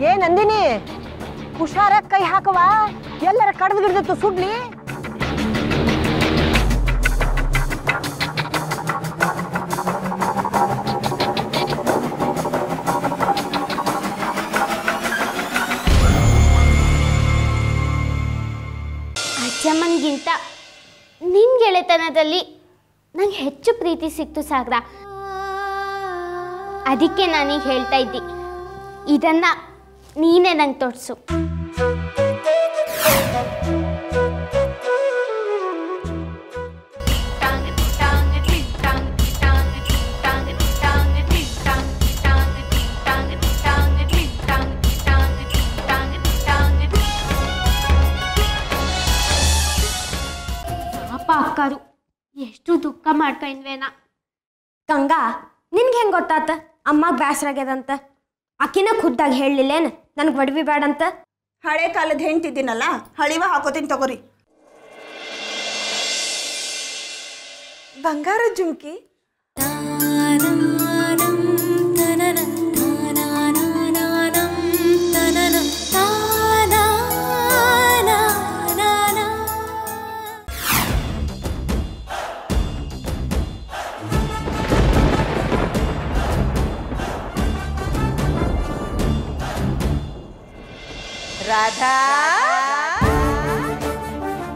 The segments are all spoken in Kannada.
ಏ ನಂದಿನಿ, ಹುಷಾರ ಕೈ ಹಾಕವಾ, ಎಲ್ಲರ ಕಡ್ದು ಗಿಡ್ದಿತ್ತು ಸುಡ್ಲಿ. ಅಜ್ಜಮ್ಮನಿಗಿಂತ ನಿನ್ನ ಗೆಳೆತನದಲ್ಲಿ ನಂಗೆ ಹೆಚ್ಚು ಪ್ರೀತಿ ಸಿಕ್ತು ಸಾಗರ. ಅದಕ್ಕೆ ನಾನೀಗ ಹೇಳ್ತಾ ಇದ್ದಿ, ಇದನ್ನ ನೀನೇ ನಂಗೆ ತೋರಿಸು. ಅಕ್ಕರು ಎಷ್ಟು ದುಃಖ ಮಾಡ್ಕೊಂಡ್ವೇನಾ. ಗಂಗಾ, ನಿನ್ಗೆ ಹೆಂಗೆ ಗೊತ್ತಾತ ಅಮ್ಮಗೆ ಬೇಸರಾಗ್ಯದಂತ? ಅಕ್ಕಿನ ಖುದ್ದಾಗಿ ಹೇಳಲಿಲ್ಲೇನು ನನಗೆ ಒಡವಿ ಬೇಡಂತ? ಹಳೆ ಕಾಲದ ಹೆಂಡ್ತಿದ್ದೀನಲ್ಲ, ಹಳಿವ ಹಾಕೋತೀನಿ ತಗೋರಿ. ಬಂಗಾರ ಜುಮ್ಕಿ ರಾಧಾ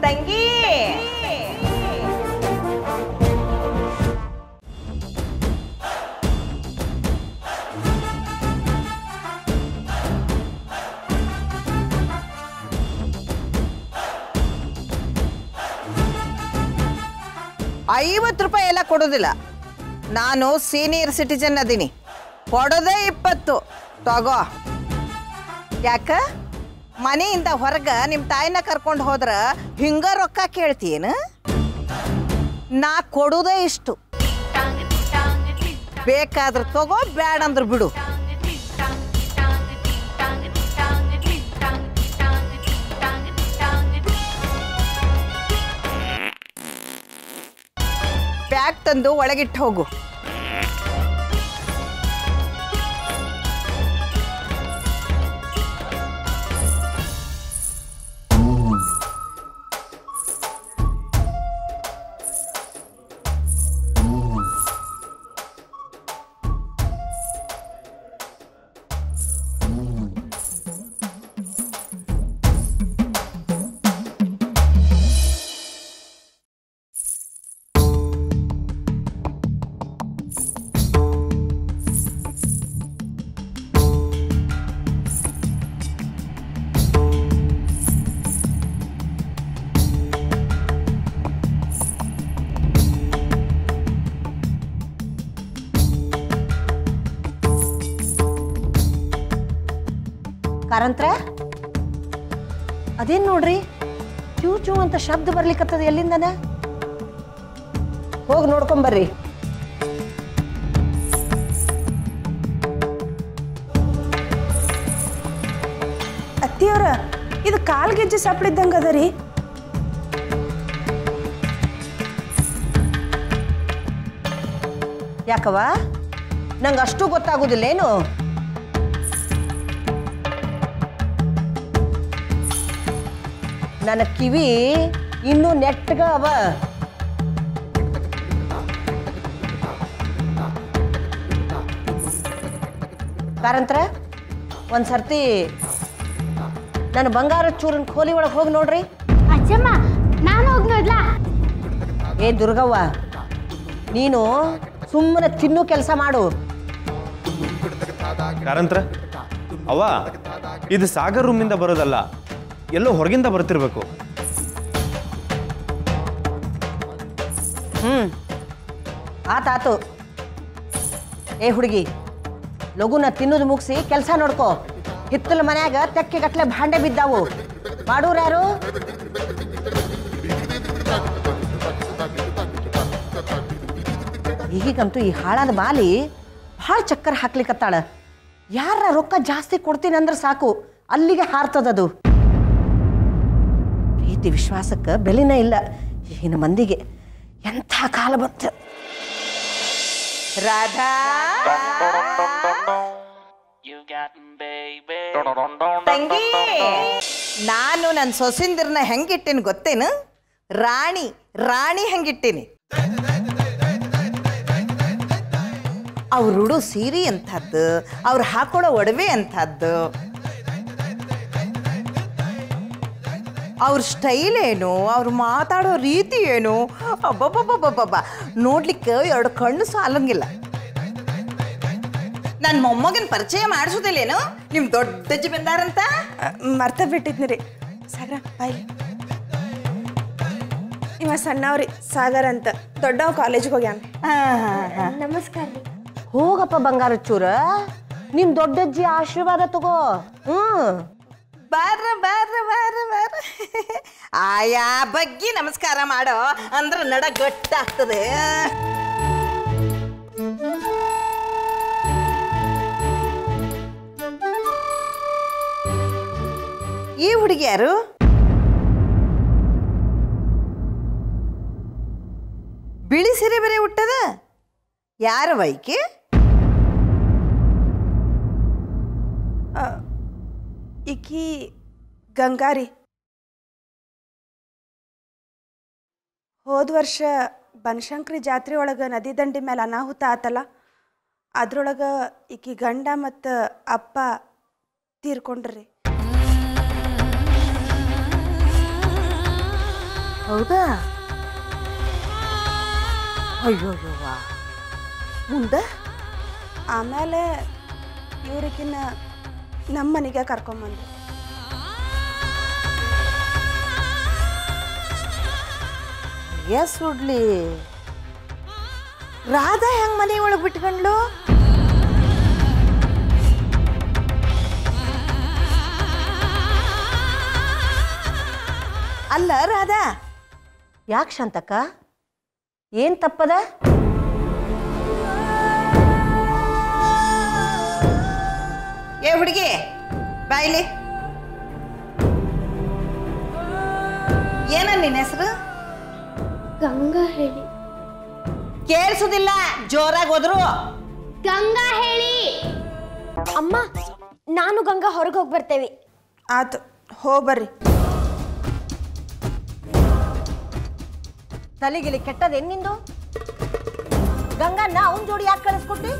ತಂಗಿ, ₹50 ಎಲ್ಲ ಕೊಡೋದಿಲ್ಲ. ನಾನು ಸೀನಿಯರ್ ಸಿಟಿಜನ್ ಅದೀನಿ, ಕೊಡೋದೇ 20. ತಗೋ. ಯಾಕ ಮನೆಯಿಂದ ಹೊರಗ ನಿಮ್ಮ ತಾಯಿನ ಕರ್ಕೊಂಡು ಹೋದ್ರ ಹಿಂಗ ರೊಕ್ಕ ಕೇಳ್ತೀಯೇನು? ನಾ ಕೊಡೋದೇ ಇಷ್ಟು. ಬೇಕಾದ್ರೆ ತಗೋ, ಬ್ಯಾಡಂದ್ರೆ ಬಿಡು. ಬ್ಯಾಗ್ ತಂದು ಒಳಗಿಟ್ಟು ಹೋಗು. ಕಾರಂತ್ರ, ಅದೇನ್ ನೋಡ್ರಿ, ಚೂ ಚೂ ಅಂತ ಶಬ್ದ ಬರ್ಲಿಕ್ಕತ್ತದ. ಎಲ್ಲಿಂದನ? ಹೋಗಿ ನೋಡ್ಕೊಂಬರ್ರಿ. ಅತ್ತಿಯವ್ರ, ಇದು ಕಾಲ್ಗೆಜ್ಜೆ ಸಪ್ಪಳಿದ್ದಂಗೆ ಅದ ರೀ. ಯಾಕವ, ನಂಗೆ ಅಷ್ಟು ಗೊತ್ತಾಗೋದಿಲ್ಲೇನು? ನನ್ನ ಕಿವಿ ಇನ್ನೂ ನೆಟ್ಟಗ ಅವ. ಕಾರಂತ್ರ, ಒಂದ್ಸರ್ತಿ ನನ್ನ ಬಂಗಾರ ಚೂರನ್ ಖೋಲಿ ಒಳಗೆ ಹೋಗಿ ನೋಡ್ರಿ. ಅಜ್ಜಮ್ಮ, ನಾನು ಹೋಗಿ ನೋಡ್ಲಾ? ಏ ದುರ್ಗವ್ವ, ನೀನು ಸುಮ್ಮನೆ ತಿನ್ನು ಕೆಲಸ ಮಾಡು. ಕಾರಂತ್ರ, ಅವ್ವ, ಇದು ಸಾಗರ್ ರೂಮಿಂದ ಬರೋದಲ್ಲ, ಎಲ್ಲೋ ಹೊರಗಿಂದ ಬರ್ತಿರ್ಬೇಕು. ಆತಾತು. ಏ ಹುಡುಗಿ, ಲಘುನ ತಿನ್ನೋದು ಮುಗಿಸಿ ಕೆಲಸ ನೋಡ್ಕೋ. ಹಿತ್ತಲ ಮನ್ಯಾಗ ತೆಕ್ಕೆಗಟ್ಲೆ ಭಾಂಡೆ ಬಿದ್ದಾವು, ಮಾಡೋರು ಯಾರು? ಈಗಂತೂ ಈ ಹಾಳಾದ ಬಾಲಿ ಭಾಳ ಚಕ್ಕರ್ ಹಾಕ್ಲಿಕ್ಕತ್ತಾಳ. ಯಾರ ರೊಕ್ಕ ಜಾಸ್ತಿ ಕೊಡ್ತೀನಿ ಅಂದ್ರೆ ಸಾಕು, ಅಲ್ಲಿಗೆ ಹಾರ್ತದದು. ಪ್ರೀತಿ ವಿಶ್ವಾಸಕ್ಕೆ ಬೆಲೆನೇ ಇಲ್ಲ ಈಗಿನ ಮಂದಿಗೆ. ಎಂಥ ಕಾಲ ಬಂತು. ರಾಧಾ ತಂಗಿ, ನಾನು ನನ್ನ ಸೊಸಿಂದಿರನ್ನ ಹೆಂಗಿಟ್ಟೀನಿ ಗೊತ್ತೇನು? ರಾಣಿ ರಾಣಿ ಹೆಂಗಿಟ್ಟೀನಿ. ಅವ್ರು ಉಡೋ ಸೀರೆ ಅಂಥದ್ದು, ಅವ್ರು ಹಾಕೊಳ್ಳೋ ಒಡವೆ ಅಂಥದ್ದು, ಅವ್ರ ಸ್ಟೈಲ್ ಏನು, ಅವ್ರು ಮಾತಾಡೋ ರೀತಿ ಏನು, ಅಬ್ಬಬ್ಬಬ್ಬಬ್ಬಬ್ಬ ನೋಡ್ಲಿಕ್ಕೆ ಎರಡು ಕಣ್ಣು ಸಾಲಂಗಿಲ್ಲ. ನನ್ನ ಮೊಮ್ಮಗನ ಪರಿಚಯ ಮಾಡಿಸೋದಿಲ್ಲೇನು? ನಿಮ್ಮ ದೊಡ್ಡಜ್ಜಿ ಬಂದಾರಂತ ಮರ್ತ ಬಿಟ್ಟಿದ್ನಿ ರೀ. ಸಾಗರ ಬಾಯ್ಲಿ. ಇವ ಸಣ್ಣವ್ರಿ ಸಾಗರ್ ಅಂತ, ದೊಡ್ಡವ ಕಾಲೇಜಿಗೆ ಹೋಗ್ಯಾನ. ನಮಸ್ಕಾರ ರೀ. ಹೋಗಪ್ಪ ಬಂಗಾರ ಚೂರ, ನಿಮ್ಮ ದೊಡ್ಡಜ್ಜಿ ಆಶೀರ್ವಾದ ತಗೋ. ಬಾರ ಬಾರ ಬಾರ ಬಾರ. ಆಯಾ ಬಗ್ಗೆ ನಮಸ್ಕಾರ ಮಾಡೋ ಅಂದ್ರೆ ನಡ ಗಟ್ಟಾಗ್ತದೆ. ಈ ಹುಡುಗಿ ಯಾರು? ಬಿಳಿ ಸೀರೆ ಬೇರೆ ಹುಟ್ಟದ, ಯಾರ ವೈಕಿ? ಈಕಿ ಗಂಗಾರಿ. ಹೋದ ವರ್ಷ ಬನಶಂಕರಿ ಜಾತ್ರೆ ಒಳಗೆ ನದಿ ದಂಡಿ ಮೇಲೆ ಅನಾಹುತ ಆತಲ್ಲ, ಅದ್ರೊಳಗೆ ಈಕಿ ಗಂಡ ಮತ್ತು ಅಪ್ಪ ತೀರ್ಕೊಂಡ್ರಿ. ಹೌದಾ? ಅಯ್ಯೋಯ್ಯವ್ವ, ಮುಂದೆ ಆಮೇಲೆ ಇವ್ರಿಗಿನ್ನ ನಮ್ಮ ಮನೆಗೆ ಕರ್ಕೊಂಬಂದ್ರು. ಎಸ್ ಸುಡ್ಲಿ, ರಾಧಾ ಹೆಂಗ್ ಮನೆ ಒಳಗೆ ಬಿಟ್ಕೊಂಡ್ಲು? ಅಲ್ಲ ರಾಧಾ, ಯಾಕೆ ಶಾಂತಕ್ಕ, ಏನ್ ತಪ್ಪದ? ಏ ಹುಡುಗಿ ಬಾಯ್ಲಿ, ಏನ ನಿನ್ನ ಹೆಸರು? ಗಂಗಾ ಹೇಳಿ. ಕೇಳಿಸುದಿಲ್ಲ, ಜೋರಾಗಿ ಹೋದ್ರು. ಗಂಗಾ ಹೇಳಿ. ಅಮ್ಮ, ನಾನು ಗಂಗಾ ಹೊರಗೆ ಹೋಗಿ ಬರ್ತೇವೆ. ಆತು, ಹೋಗ್ಬರ್ರಿ. ತಲೆಗಿಲಿ ಕೆಟ್ಟದೇನ್ ನಿಂದು? ಗಂಗನ್ನ ಅವನ್ ಜೋಡಿ ಯಾಕೆ ಕಳಿಸ್ಕೊಟ್ಟಿ?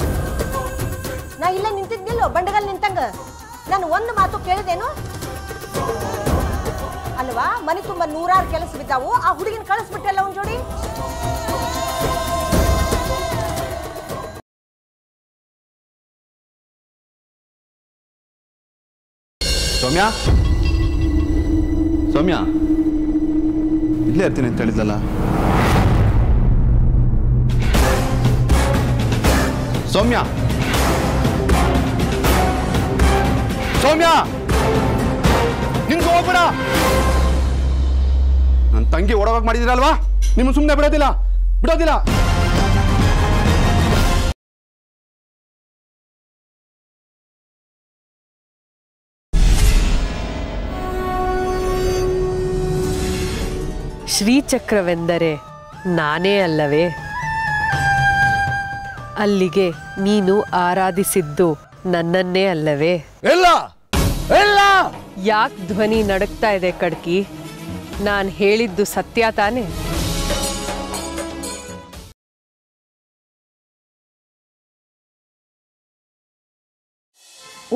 ನಾ ಇಲ್ಲೇ ನಿಂತಿದ್ದಿಲ್ಲೋ ಬಂಡಗಲ್ ನಿಂತಂಗ, ನಾನು ಒಂದು ಮಾತು ಕೇಳಿದೇನು? ಅಲ್ವಾ, ಮನೆ ತುಂಬ 100 ಕೆಲಸ ಬಿದ್ದಾವು, ಆ ಹುಡುಗಿನ ಕಳಿಸ್ಬಿಟ್ಟಲ್ಲ ಅವನ್ ಜೋಡಿ. ಸೌಮ್ಯ, ಸೌಮ್ಯ, ಇಲ್ಲೇ ಇರ್ತೀನಿ ಅಂತ ಹೇಳಿದ್ಲಲ್ಲ. ಸೌಮ್ಯ, ಸೌಮ್ಯ, ನಿನ್ಗೆ ಹೋಗ್ಬೇಡ. ನನ್ನ ತಂಗಿ ಓಡೋವಾಗ ಮಾಡಿದಿರಲ್ವಾ, ನಿಮ್ಮ ಸುಮ್ಮನೆ ಬಿಡೋದಿಲ್ಲ, ಬಿಡೋದಿಲ್ಲ. ಶ್ರೀಚಕ್ರವೆಂದರೆ ನಾನೇ ಅಲ್ಲವೇ? ಅಲ್ಲಿಗೆ ನೀನು ಆರಾಧಿಸಿದ್ದು ನನ್ನನ್ನೇ ಅಲ್ಲವೇ? ಇಲ್ಲ ಇಲ್ಲ. ಯಾಕೆ ಧ್ವನಿ ನಡುಕ್ತಾ ಇದೆ ಕಡ್ಕಿ? ನಾನು ಹೇಳಿದ್ದು ಸತ್ಯ ತಾನೆ?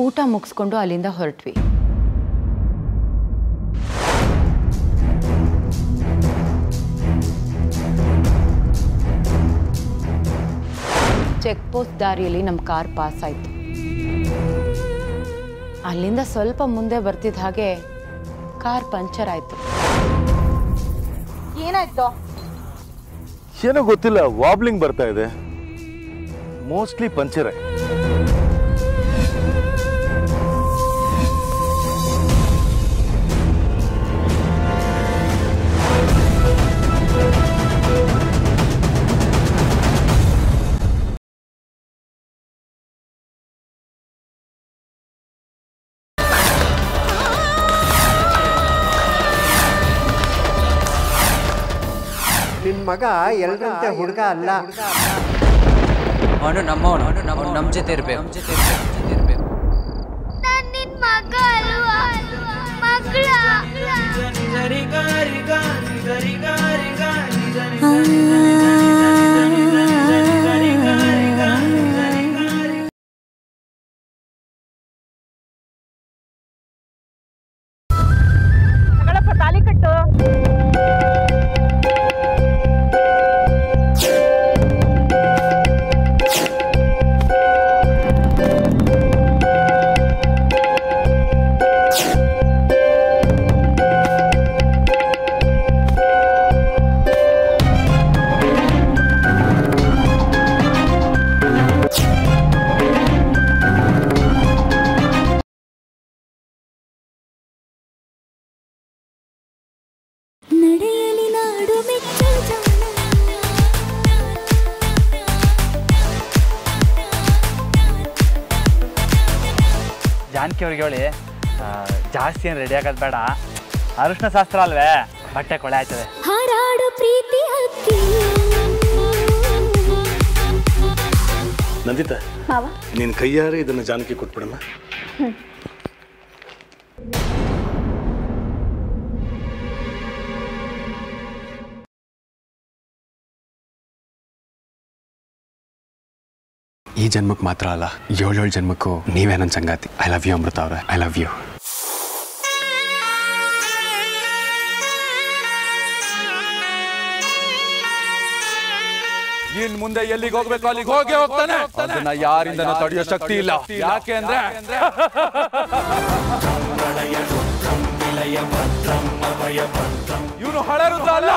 ಊಟ ಮುಗಿಸ್ಕೊಂಡು ಅಲ್ಲಿಂದ ಹೊರಟ್ವಿ. ಚೆಕ್ ಪೋಸ್ಟ್ ದಾರಿಯಲ್ಲಿ ನಮ್ಮ ಕಾರ್ ಪಾಸ್ ಆಯಿತು. ಅಲ್ಲಿಂದ ಸ್ವಲ್ಪ ಮುಂದೆ ಬರ್ತಿದ್ದ ಹಾಗೆ ಕಾರ್ ಪಂಚರ್ ಆಯಿತು. ಏನಾಯ್ತು? ಏನೋ ಗೊತ್ತಿಲ್ಲ, ವಾಬ್ಲಿಂಗ್ ಬರ್ತಾ ಇದೆ, ಮೋಸ್ಟ್ಲಿ ಪಂಚರ್. ನಿನ್ ಮಗ ಎಲ್ಲರಂತೆ ಹುಡುಗ ಅಲ್ಲ, ಅವನು ನಮ್ಮವನು, ನಮ್ಮ ಜೊತೆ ಇರಬೇಕು. ತಾಲಿ ಕಟ್ಟು. ಜಾನಕಿ ಅವ್ರಿಗೆ ಹೇಳಿ ಜಾಸ್ತಿ ಏನು ರೆಡಿ ಆಗೋದು ಬೇಡ. ಅರಿಶಿನ ಶಾಸ್ತ್ರ ಅಲ್ವೇ, ಬಟ್ಟೆ ಕೊಳೆ ಆಯ್ತದೆ. ನಂದಿತಾ, ನಿನ್ನ ಕೈಯಾರೆ ಇದನ್ನು ಜಾನಕಿ ಕೊಟ್ಬಿಡಮ್ಮ. ಈ ಜನ್ಮಕ್ಕೆ ಮಾತ್ರ ಅಲ್ಲ, 7 ಜನ್ಮಕ್ಕೂ ನೀವೇ ನನ್ನ ಸಂಗಾತಿ. ಐ ಲವ್ ಯು ಅಮೃತ ಅವರೇ, ಐ ಲವ್ ಯು. ಇನ್ ಮುಂದೆ ಎಲ್ಲಿಗೆ ಹೋಗ್ಬೇಕು ಅಲ್ಲಿಗೆ ಹೋಗೇ ಹೋಗ್ತಾನೆ. ಅದನ್ನ ಯಾರಿಂದನೂ ತಡೆಯೋ ಶಕ್ತಿ ಇಲ್ಲ. ಯಾಕೆ ಅಂದ್ರೆ ಇವನು ಹಳೆ ರುದ್ರ ಅಲ್ಲ.